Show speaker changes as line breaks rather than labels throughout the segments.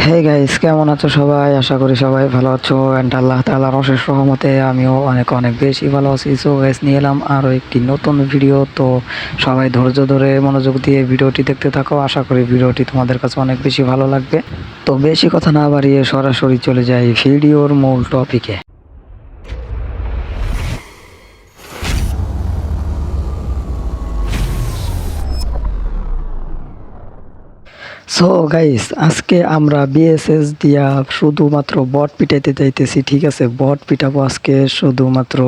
Hey guys, কেমন আছো সবাই? আশা করি সবাই ভালো আছো অ্যান্ড আল্লাহ তাআলার অশেষ রহমতে আমিও অনেক অনেক বেশি ভালো আছি। সো গাইস, নিয়ে এলাম আরও একটি নতুন ভিডিও। তো সবাই ধৈর্য ধরে মনোযোগ দিয়ে ভিডিওটি দেখতে থাকো। আশা করি ভিডিওটি তোমাদের কাছে অনেক বেশি ভালো লাগবে। তো বেশি কথা না বাড়িয়ে সরাসরি চলে যাই ভিডিওর মূল টপিকে। সো গাইস, আজকে আমরা বিএসএস দিয়া শুধুমাত্র বট পিটাইতে যাইতেছি। ঠিক আছে, বট পিটাবো আজকে শুধুমাত্র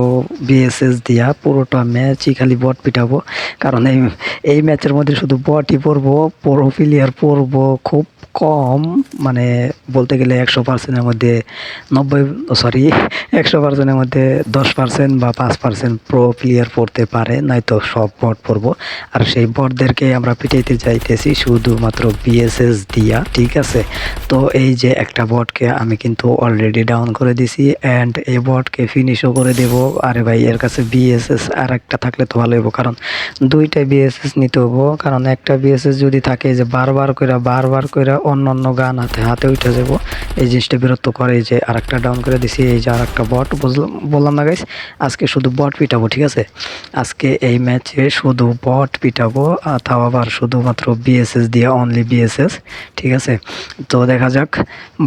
বিএসএস দিয়া। পুরোটা ম্যাচই খালি বট পিটাবো, কারণ এই ম্যাচের মধ্যে শুধু বটই পড়বো। প্রো প্লেয়ার পড়বো খুব কম, মানে বলতে গেলে 100%-এর মধ্যে 100%-এর মধ্যে 10% বা 5% প্রো প্লেয়ার পড়তে পারে, নয়তো সব বট পড়বো। আর সেই বটদেরকে আমরা পিটাইতে যাইতেছি শুধুমাত্র বিএসএস দিয়া। ঠিক আছে, তো এই যে একটা বটকে আমি কিন্তু অলরেডি ডাউন করে দিছি অ্যান্ড এই বটকে ফিনিশও করে দেব। আরে ভাই, এর কাছে বিএসএস আর একটা থাকলে তো ভালো হইব, কারণ দুইটা বিএসএস নিতে হবো। কারণ একটা বিএসএস যদি থাকে যে বারবার করে অন্য অন্য গান হাতে উঠে যাব, এই জিনিসটা বিরক্ত করে। এই যে আর একটা ডাউন করে দিছি, এই যে আর একটা বট। বললাম না গাইস, আজকে শুধু বট পিটাবো। ঠিক আছে, আজকে এই ম্যাচে শুধু বট পিটাবো, তাও আবার শুধুমাত্র বিএসএস দিয়ে, অনলি বিএসএস। ঠিক আছে, তো দেখা যাক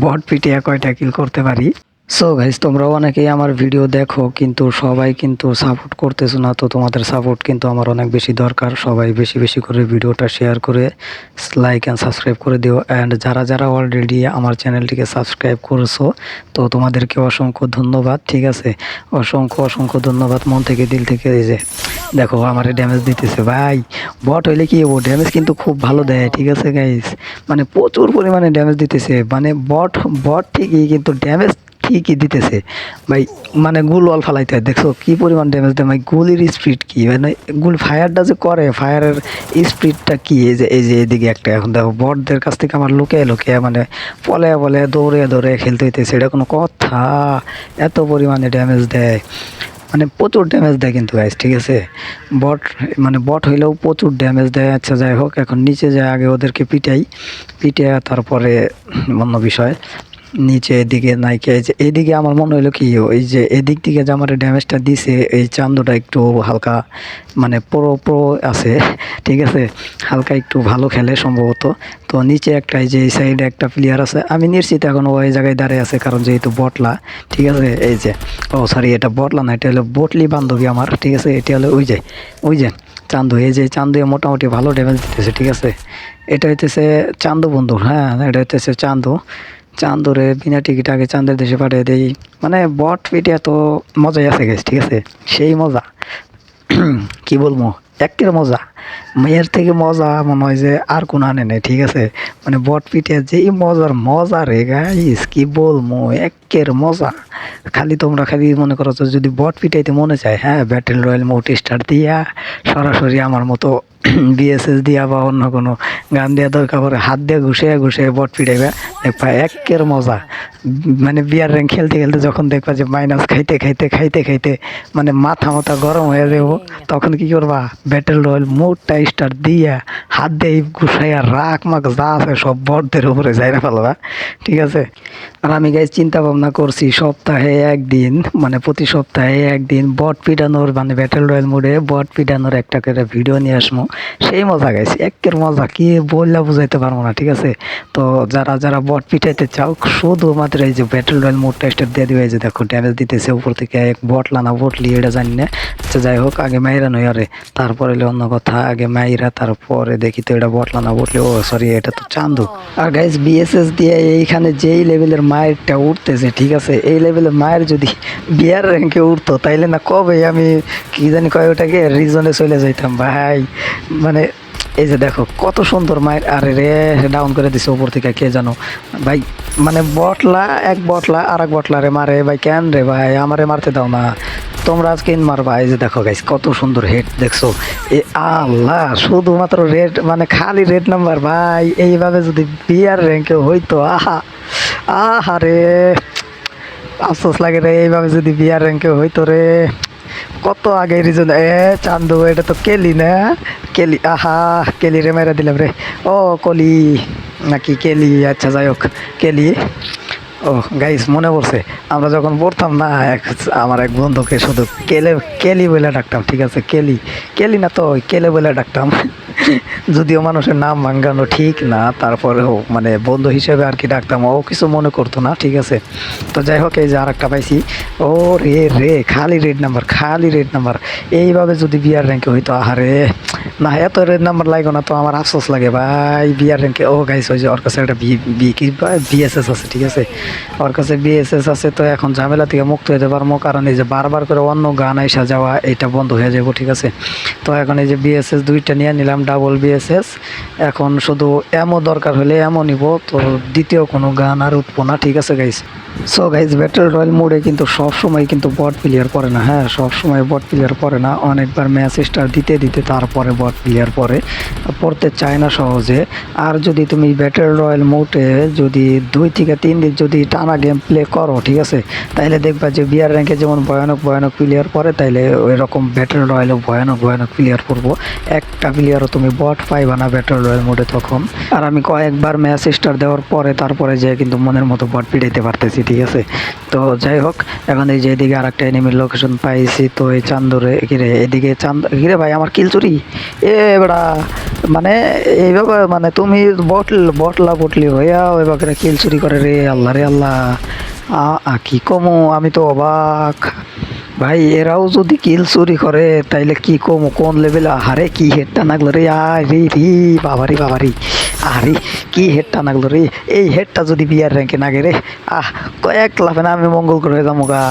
বট পিটিয়ে কয়টা কিল করতে পারি। সো গাইস, তোমরা অনেকেই আমার ভিডিও দেখো, কিন্তু সবাই কিন্তু সাপোর্ট করতেছো না। তো তোমাদের সাপোর্ট কিন্তু আমার অনেক বেশি দরকার। সবাই বেশি বেশি করে ভিডিওটা শেয়ার করে লাইক অ্যান্ড সাবস্ক্রাইব করে দিও। অ্যান্ড যারা যারা অলরেডি আমার চ্যানেলটিকে সাবস্ক্রাইব করেছো, তো তোমাদেরকে অসংখ্য ধন্যবাদ। ঠিক আছে, অসংখ্য অসংখ্য ধন্যবাদ মন থেকে, দিল থেকে। এই যে দেখো আমারে ড্যামেজ দিতেছে ভাই। বট হইলে কি হবো, ড্যামেজ কিন্তু খুব ভালো দেয়। ঠিক আছে গাইস, মানে প্রচুর পরিমাণে ড্যামেজ দিতেছে। মানে বট বট ঠিকই, কিন্তু ড্যামেজ ঠিকই দিতেছে ভাই। মানে গুল ওয়াল ফালাইতে হয়, দেখছো কি পরিমাণ ড্যামেজ দেয় ভাই। গুলির স্পিড কি, মানে গুল ফায়ারটা যে করে, ফায়ারের স্পিডটা কি। এই যে এদিকে একটা, এখন দেখো বটদের কাছ থেকে আমার লুকিয়ে লুকিয়ে, মানে পলে বলে দৌড়ে দৌড়ে খেলতে হইতেছে। এটা কোনো কথা? এত পরিমাণে ড্যামেজ দেয়, মানে প্রচুর ড্যামেজ দেয় কিন্তু গাইস। ঠিক আছে, বট মানে বট হইলেও প্রচুর ড্যামেজ দেয়। আচ্ছা যাই হোক, এখন নিচে যায় আগে ওদেরকে পিটাই তারপরে অন্য বিষয়। নিচে এদিকে নাইকে, এই যে এদিকে আমার মনে হইলো কি, ওই যে এদিক থেকে যে আমার ড্যামেজটা দিছে, এই চান্দুটা একটু হালকা, মানে প্রো প্রো আছে। ঠিক আছে, হালকা একটু ভালো খেলে সম্ভবত। তো নিচে একটা, এই যে এই সাইডে একটা প্লেয়ার আছে, আমি নিশ্চিত এখন ওই জায়গায় দাঁড়িয়ে আছে, কারণ যেহেতু বটলা। ঠিক আছে, এই যে, ও সরি, এটা বটলা না, এটা হলো বটলি বান্ধবী আমার। ঠিক আছে, এটা হলো ওই যে চান্দু। এই যে চান্দু মোটামুটি ভালো ড্যামেজ দিতেছে। ঠিক আছে, এটা হইতেছে চান্দু বন্ধু। হ্যাঁ, এটা হইতেছে চান্দুরে বিনা টিকিট আগে চাঁদের দেশে পাঠিয়ে দেই। মানে বট পিটে এত মজাই আছে গেছে। ঠিক আছে, সেই মজা কি বলবো, একের মজা। মেয়ের থেকে মজা মনে হয় যে আর কোনো আনে নেই। ঠিক আছে, মানে বট পিটে যেই মজা রে গাইস, কি বলবো, একের মজা। খালি তোমরা খালি মনে করো তো, যদি বট পিটাইতে মনে চায়, হ্যাঁ, ব্যাটেল রয়্যাল মোড স্টার্ট দিয়া সরাসরি আমার মতো বিএসএস দিয়া বা অন্য কোনো গান দেওয়া দরকার পরে হাত দিয়ে ঘুষে ঘুষে বট পিটাইবা, দেখবা একের মজা। মানে বিয়ার র্যাঙ্ক খেলতে খেলতে যখন দেখবা যে মাইনাস খাইতে মানে মাথা গরম হয়ে যাবো, তখন কি করবা, ব্যাটেল রয়্যাল মোডটা স্টার্ট দিয়া হাত দিয়ে ঘুষাইয়া রাখ মাক যা আছে সব বটদের উপরে যাইরা ফেলবা। ঠিক আছে, আর আমি গাইজ চিন্তা ভাবনা করছি সপ্তাহে একদিন, মানে প্রতি সপ্তাহে একদিন বট পিটানোর, মানে ব্যাটেল রয়্যাল মোডে বট পিটানোর একটা করে ভিডিও নিয়ে আসবো। সেই মজা গাইছি, একের মজা কি বললে বুঝাইতে পারবো না। ঠিক আছে, তো যারা যারা বট পিটাইতে চাও, শুধুমাত্র এই যে ব্যাটেল রয়্যাল মোডটা স্টার্ট দিয়ে দিবে। এই যে দেখো ড্যামেজ দিতেছে উপর থেকে, এক বটলা না বটলি এটা জানি না। আচ্ছা যাই হোক, আগে মাইরা নই, আরে তারপরে অন্য কথা, আগে মাইরা তারপরে দেখি তো এটা বটলা না বটলি। ও সরি, এটা তো চান্দু। আর গাইজ, বিএসএস দিয়ে এইখানে যেই লেভেলের মায়েরটা উঠতেছে, ঠিক আছে, এই লেভেলের মায়ের যদি বিয়ার র্যাঙ্কে উঠতো, তাইলে না কবে আমি কি জানি কয় ওটাকে রিজনে চলে যাইতাম ভাই। মানে এই যে দেখো কত সুন্দর মায়ের। আরে রে, ডাউন করে দিছে উপর থেকে কে জানো ভাই। মানে বটলা, এক বটলা আর এক বটলা রে মারে ভাই। কেন রে ভাই, আমারে মারতে দাও না তোমরা, আজকে মারবা। এই যে দেখো গাইস, কত সুন্দর হেড দেখছো। এ আল্লাহ, শুধুমাত্র রেড, মানে খালি রেড নাম্বার ভাই। এইভাবে যদি বিয়ার র্যাঙ্কে হইতো, আহা রে, আফসোস লাগে রে। এইভাবে যদি বিয়ার র্যাঙ্কে হইতো রে, কত আগে রিজন। চান্দু, এটা তো কেলি না, কেলি। আহা, কেলি রে মেরা দিলাম রে। ও কলি, নাকি কেলি, আচ্ছা যাই হোক কেলি। ও গাইস মনে পড়ছে, আমরা যখন পড়তাম না আমার এক বন্ধুকে শুধু কেলে কেলি বলে ডাকতাম, ঠিক আছে কেলি, কেলি না তো ওই কেলে বলে ডাকতাম। যদিও মানুষের নাম ভাঙ্গানো ঠিক না, তারপরেও মানে বন্ধু হিসেবে আর কি ডাকতাম, ও কিছু মনে করতো না, ঠিক আছে। তো যাই হোক এই যে আর একটা পাইছি। ও রে রে, খালি রেড নাম্বার, খালি রেড নাম্বার। এইভাবে যদি বিয়ার র্যাঙ্কে হইতো, আহারে না এত রেড নাম্বার লাগো না তো আমার আফসোস লাগে ভাই বিয়ার র্যাঙ্কে। ও গাইস ওই যে ওর কাছে একটা বি কি বিএসএস আছে, ঠিক আছে, ওর কাছে বিএসএস আছে। তো এখন ঝামেলা থেকে মুক্ত হয়ে যাবার কারণ এই যে বারবার করে অন্য গান আইসা যাওয়া এটা বন্ধ হয়ে যাবো, ঠিক আছে। তো এখন এই যে বিএসএস দুইটা নিয়ে নিলাম, ডাবল বিএসএস। এখন শুধু এমও দরকার হলে এমও নিব, তো দ্বিতীয় কোনো গান আর উঠবো না, ঠিক আছে guys. So guys battle royale মোডে কিন্তু সব সময় কিন্তু বট প্লেয়ার পড়ে না, হ্যাঁ সব সময় বট প্লেয়ার পড়ে না, অনেকবার ম্যাচ স্টার দিতে দিতে তারপরে বট প্লেয়ার পড়তে চায় না সহজে। আর যদি তুমি ব্যাটল রয়্যাল মোডে যদি 2 থেকে 3 দিন যদি টানা গেম প্লে করো, ঠিক আছে, তাইলে দেখবা যে বিয়ার র্যাঙ্কে যেমন ভয়ানক ভয়ানক প্লেয়ার পড়ে, তাইলে ওই রকম ব্যাটল রয়্যালও ভয়ানক ভয়ানক প্লেয়ার পড়বো। একটা প্লেয়ারও তুমি বট পাইবা না ব্যাটল রয়্যাল মোডে তখন। আর আমি কয়েকবার ম্যাচ স্টার দেওয়ার পরে তারপরে যে কিন্তু মনের মতো বট পিটাইতে পারতেছি, ঠিক আছে। তো যাই হোক এখন এই যে এদিকে আর একটা এনিমির লোকেশন পাইছি, তো এই চান্দরে ঘিরে এদিকে ঘিরে ভাই আমার কিল চুরি। এ বেড়া মানে এইভাবে মানে তুমি বটলি হইয়া ওইভাবে কিল চুরি করে রে, আল্লাহ রে আল্লাহ। কি কমো, আমি তো অবাক ভাই, এরাও যদি কিল চুরি করে তাইলে কি কমো, কোন লেভেলে। আরে কি হেডটা নাগলো রে, আরে রে বাবারি বাবারি, আরে কি হেডটা নাগলো রে। এই হেডটা যদি বিয়ার র্যাঙ্কে নাগে রে, কয়েক লাফে না আমি মঙ্গল করে যাবো গা।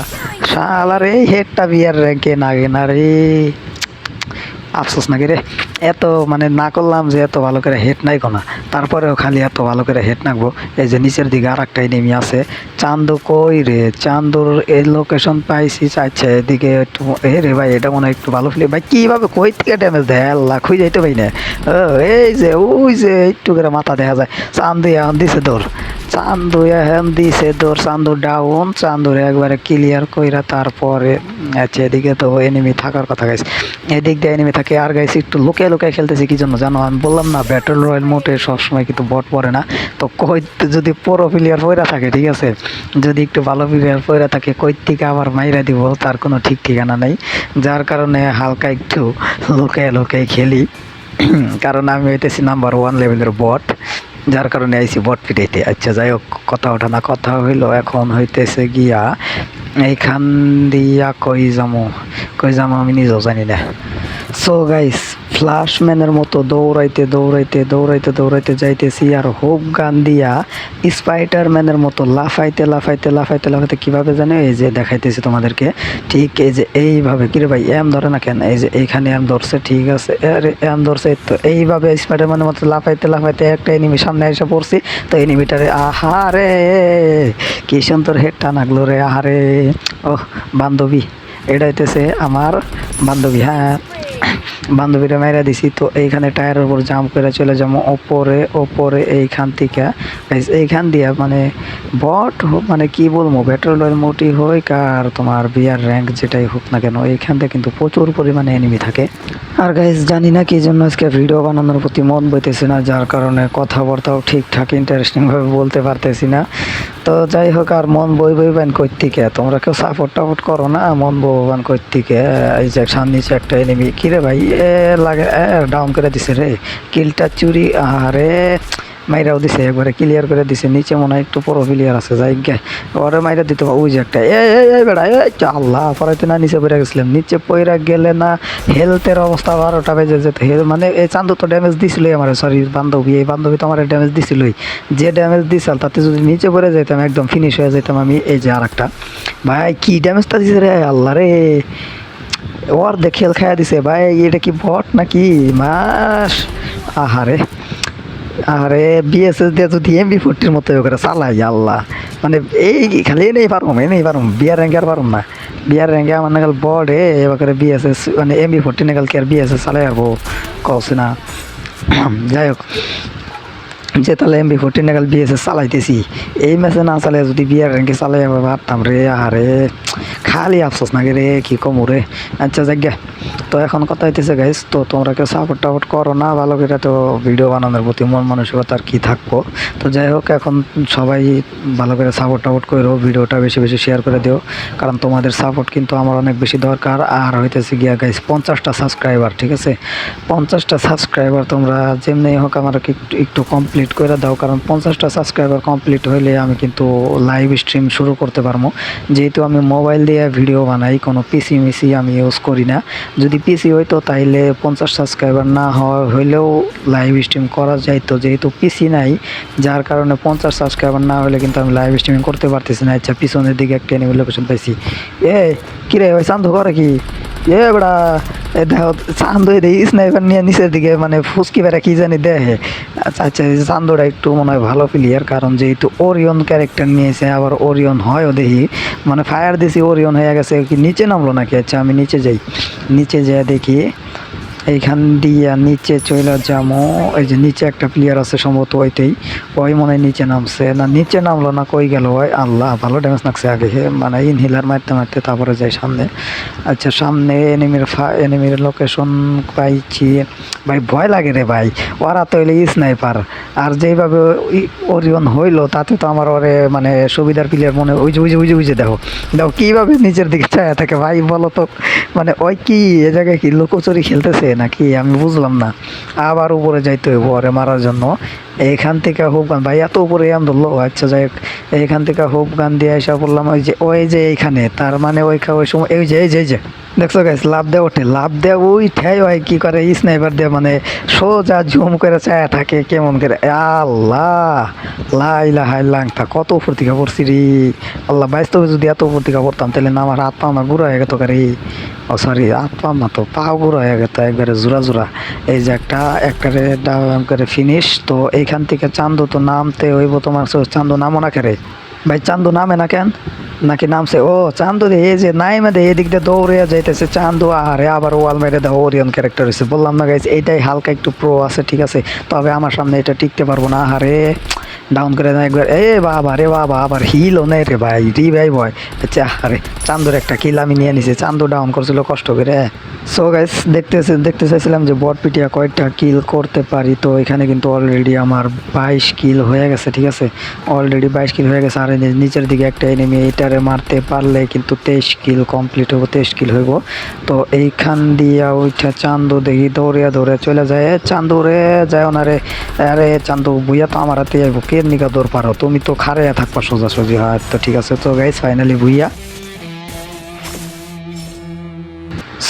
শালার এই হেডটা বিয়ার র্যাঙ্কে নাগে না রে, আফসোস নাকি রে। এত মানে না করলাম যে এত ভালো করে হেড নাই কোনা, তারপরেও খালি এত ভালো করে হেড নাকবো। এই যে নিচের দিকে আর একটা এনিমি আছে, চান্দু কই রে, চান্দুর এই লোকেশন পাইছি, আচ্ছা এদিকে একটু এ রে ভাই এটা মনে হয় একটু ভালো ফিলে ভাই, কীভাবে কই থেকে ড্যামেজ দেয় আল্লাহ খুঁজে যাইতে পাই না। এই যে ওই যে একটু করে মাথা দেখা যায়, চান্দু এখন দিছে দৌড়, চান্দু এখন দিছে দৌড়, চান্দু ডাউন, চান্দুর একবারে ক্লিয়ার কইরা তারপরে আচ্ছা এদিকে তো এনিমি থাকার কথা গাইছে, এদিক দিয়ে এনিমি থাকে। আর গাইছে একটু লুকিয়ে লুকিয়ে খেলতেছি কি জন্য জানো, আমি বললাম না ব্যাটল রয়্যাল মোডে সবসময় কিন্তু বট পড়ে না। তো কই যদি পুরো প্লেয়ার পয়রা থাকে, ঠিক আছে, যদি একটু ভালো প্লেয়ার পয়রা থাকে কই থেকে আবার মাইরা দিব তার কোনো ঠিক ঠিকানা নেই, যার কারণে হালকা একটু লুকিয়ে লুকিয়ে খেলি। কারণ আমি হইতেছি নাম্বার 1 লেভেলের বট, যার কারণে আইসি বট পিটাইতে। আচ্ছা যাই হোক কথা ওঠা না কথা হইলো, এখন হইতেছে গিয়া এইখান দিয়া কই যামো আমি নিজেও জানি না। সো গাইস ফ্লাশম্যানের মতো দৌড়াইতে দৌড়াইতে দৌড়াইতে দৌড়াইতে যাইতেছি, আর হোপ গান দিয়া স্পাইডারম্যানের মতো লাফাইতে লাফাইতে লাফাইতে লাফাইতে কীভাবে জানো, এই যে দেখাইতেছি তোমাদেরকে, ঠিক এই যে এইভাবে। কিরে ভাই এম ধরে না কেন, এই যে এইখানে এম ধরছে, ঠিক আছে এম ধরছে, তো এইভাবে স্পাইডারম্যানের মতো লাফাইতে লাফাইতে একটা এনিমি সামনে এসে পড়ছি। তো এনিমিটারে আহারে কি সুন্দর হেডটা নাগলো রে, আহারে। ও বান্ধবী, এটা হইতেছে আমার বান্ধবী, হ্যাঁ বান্ধবীরা মেরা দিছি। তো এইখানে টায়ারের উপর জাম্প করে চলে যাবো ওপরে ওপরে, এইখান থেকে এইখান দিয়া মানে বট মানে কি বলবো ব্যাটল রয়্যাল মোডই হোক আর তোমার বিয়ার র্যাঙ্ক যেটাই হোক না কেন, এইখান থেকে কিন্তু প্রচুর পরিমাণে এনিমি থাকে। আর গাইজ জানি না কি জন্য আজকে ভিডিও বানানোর প্রতি মন বইতেছে না, যার কারণে কথাবার্তাও ঠিকঠাক ইন্টারেস্টিংভাবে বলতে পারতেছি না। তো যাই হোক আর মন বইবেন কই থেকে, তোমরা কেউ সাপোর্ট টাপোর্ট করো না, মন বইবেন কই থেকে। এই যে নিচে একটা এনিমি, কিরে ভাই এ লাগে ডাউন করে দিছে রে, কিলটা চুরি, আরে মাইরাও দিছে একবারে ক্লিয়ার করে দিছে। নিচে মনে হয় একটু বড় প্লেয়ার আছে, যাই গে ওরে মাইরা দিতে ওই যে একটা এই বেড়া আল্লাহ পড়াইতে না, নিচে পড়ে গেছিলাম, নিচে পড়ে গেলে না হেলথের অবস্থা 12টা বেজে যেত। মানে এই চান্দু তো ড্যামেজ দিছিলই আমার, সরি বান্ধবী, এই বান্ধবী তো আমার ড্যামেজ দিছিলই, যে ড্যামেজ দিছিল তাতে যদি নিচে পড়ে যেতাম একদম ফিনিশ হয়ে যেতাম আমি। এই যে আর একটা ভাই কি ড্যামেজটা দিছে রে আল্লাহ রে, ওর খেল খাইয়া দিছে ভাই, এটা কি বট নাকি মাস, আহারে। আরে বিএসএস দিয়ে যদি MP40 মতো করে চালাই আল্লাহ, মানে এই খালি এনেই পারুম বিয়ার র্যাঙ্কে আর পারুম না, বিয়ার র্যাঙ্কে আমার নাগাল বড়ে এবার বিএসএস মানে MP40 নাগাল কি আর বিএসএস চালাই আসবো কছে না। যাই হোক যে তাহলে MP40 নাগাল বিএসএস চালাইতেছি, এই ম্যাচে না চালাই যদি বিয়ার র্যাঙ্কে চালাই পারতাম রে, আরে খালি আফসোস নাকি রে, কি কম রে। আচ্ছা যাক, তো এখন কথা হইতেছে গাইস, তো তোমরা কেউ সাপোর্ট টাপোর্ট করো না ভালো করে, তো ভিডিও বানানোর প্রতি মন মানসিকতা আর কি থাকবো। তো যাই হোক, এখন সবাই ভালো করে সাপোর্ট টাপোর্ট করো, ভিডিওটা বেশি বেশি শেয়ার করে দিও, কারণ তোমাদের সাপোর্ট কিন্তু আমার অনেক বেশি দরকার। আর হইতেছে গিয়া গাইস 50টা সাবস্ক্রাইবার, ঠিক আছে, 50টা সাবস্ক্রাইবার তোমরা যেমনি হোক আমার একটু একটু কমপ্লিট করে দাও, কারণ 50টা সাবস্ক্রাইবার কমপ্লিট হইলে আমি কিন্তু লাইভ স্ট্রিম শুরু করতে পারবো। যেহেতু আমি মোবাইল দিয়ে ভিডিও বানাই, কোনো পিসি মিসি আমি ইউজ করি না। যদি পিসি হইতো তাইলে 50 সাবস্ক্রাইবার না হইলেও লাইভ স্ট্রিম করা যাইতো, যেহেতু পিসি নাই, যার কারণে 50 সাবস্ক্রাইবার না হলে কিন্তু আমি লাইভ স্ট্রিমিং করতে পারতেছি না। আচ্ছা, পিছনের দিকে একটা এনিমি লোকেশন পাইছি। এ কিরে ওই চান্দু করে কি? এ বেড়া, এ দেখো চান্দু স্নাইপার নিয়ে নিচের দিকে মানে ফুসকি বেড়া কি জানি দেখে। আচ্ছা আচ্ছা, চান্দুটা একটু মনে হয় ভালো প্লেয়ার, কারণ যেহেতু ওরিয়ন ক্যারেক্টার নিয়েছে, আবার ওরিয়ন হয়ও দেখি, মানে ফায়ার দিছি ওরিয়ন হয়ে গেছে কি, নিচে নামলো নাকি? আচ্ছা আমি নিচে যাই, নিচে যেয়ে দেখি এইখান দিয়ে নিচে চলে যাবো। এই যে নিচে একটা প্লেয়ার আছে সম্ভবত, ওইটাই ওই মনে হয় নিচে নামছে, না নিচে নামলো না কই গেল ওই, আল্লাহ ভালো ড্যামেজ লাগছে আগে, মানে ইনহিলার মারতে মারতে তারপরে যাই সামনে। আচ্ছা সামনে এনিমির লোকেশন পাইছি। ভাই ভয় লাগে রে ভাই, ওরা তো হইলে স্নাইপার, আর যেইভাবে ওরিয়ন হইলো তাতে তো আমার ওরে মানে সুবিধার প্লেয়ার মনে, ওই যে ওই যে ওই যে ওই যে দেখো দেখো কীভাবে নিচের দিকে ছায়া থাকে ভাই, বলো তো মানে ওই কি এ জায়গায় কি লুকোচুরি খেলতেছে নাকি, আমি বুঝলাম না। আবার উপরে যাইতে হইব ওরে মারার জন্য। এইখান থেকে হোপ গান ভাই এত উপরে আম ধরলো। আচ্ছা যাই হোক, এইখান থেকে হোপ গান দিয়ে আসা পড়লাম ওই যে এইখানে, তার মানে ওই সময় এই যে দেখছো গাইস, লাভ দেয় ওঠে, লাভ দেয় ওই ঠাই হয় কি করে স্নাইপার দিয়ে মানে সোজা ঝুম করে চায়া থাকে কেমন করে। আল্লাহ লাইলাহাইল্লাংটা কত উপর থেকে পড়ছি রে আল্লাহ, বাস্তবে যদি এত উপর থেকে পড়তাম তাহলে না আমার হাত পা আমার গুঁড়ো হয়ে গেত রে। ও সরি, হাত পা না তো পা গুঁড়ো হয়ে গেত একবারে জোড়া জোড়া। এই যে একটারে ডাউন করে ফিনিশ। তো এইখান থেকে চান্দু তো নামতে হইব তোমার, চান্দু নামো না কেরে ভাই, চান্দু নামে না কেন নাকি নামছে? ও চান্দু রে, এই যে নাই মেদে এদিক দিয়ে দৌড়ে যাইতেছে চান্দু, আরে আবার ওয়াল মেরে দেওয়া ওরিয়ন ক্যারেক্টার হয়েছে। বললাম না গাইছে এইটাই হালকা একটু প্রো আছে, ঠিক আছে, তবে আমার সামনে এটা টিকতে পারবো না। আরে ডাউন করে দেয় একবার, এ বাবা রে বাবা, আবার হিলও নেই রে ভাই, ভাই ভয়। আচ্ছা আরে চান্দুর একটা কিল আমি নিয়ে নিছি, চান্দু ডাউন করছিল কষ্ট করে। সো গাইস দেখতে চাইছিলাম যে বট পিটিয়া কয়েকটা কিল করতে পারি, তো এখানে কিন্তু অলরেডি আমার 22 কিল হয়ে গেছে, ঠিক আছে, অলরেডি 22 কিল হয়ে গেছে। আর নিচের দিকে একটা এনিমি, এইটারে মারতে পারলে কিন্তু 23 কিল কমপ্লিট হবো, 23 কিল হইব। তো এইখান দিয়া ওইটা চান্দু দেখি দৌড়ে চলে যায়। চান্দু রে যায় না রে, আরে চান্দু বুইয়া তো আমার হাতে যাইব, কে নিকা দৌড় পারো, তুমি তো খারাইয়া থাকবা সোজাসুজি। হয় তো ঠিক আছে। তো গাইস ফাইনালি বুইয়া।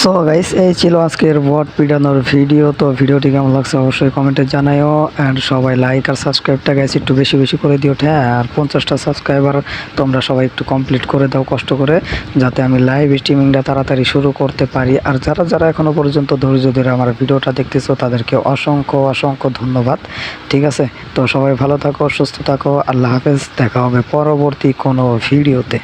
সো গাইস এই ছিল আজকের বট পিটানোর ভিডিও। তো ভিডিওটি কেমন লাগছে অবশ্যই কমেন্টে জানাইও, অ্যান্ড সবাই লাইক আর সাবস্ক্রাইবটা গাইস একটু বেশি বেশি করে দিও। হ্যাঁ, আর 50টা সাবস্ক্রাইবার তোমরা সবাই একটু কমপ্লিট করে দাও কষ্ট করে, যাতে আমি লাইভ স্ট্রিমিংটা তাড়াতাড়ি শুরু করতে পারি। আর যারা এখনও পর্যন্ত ধৈর্য ধরে আমার ভিডিওটা দেখতেছো তাদেরকে অসংখ্য ধন্যবাদ, ঠিক আছে। তো সবাই ভালো থাকো, সুস্থ থাকো, আল্লাহ হাফেজ, দেখা হবে পরবর্তী কোনো ভিডিওতে।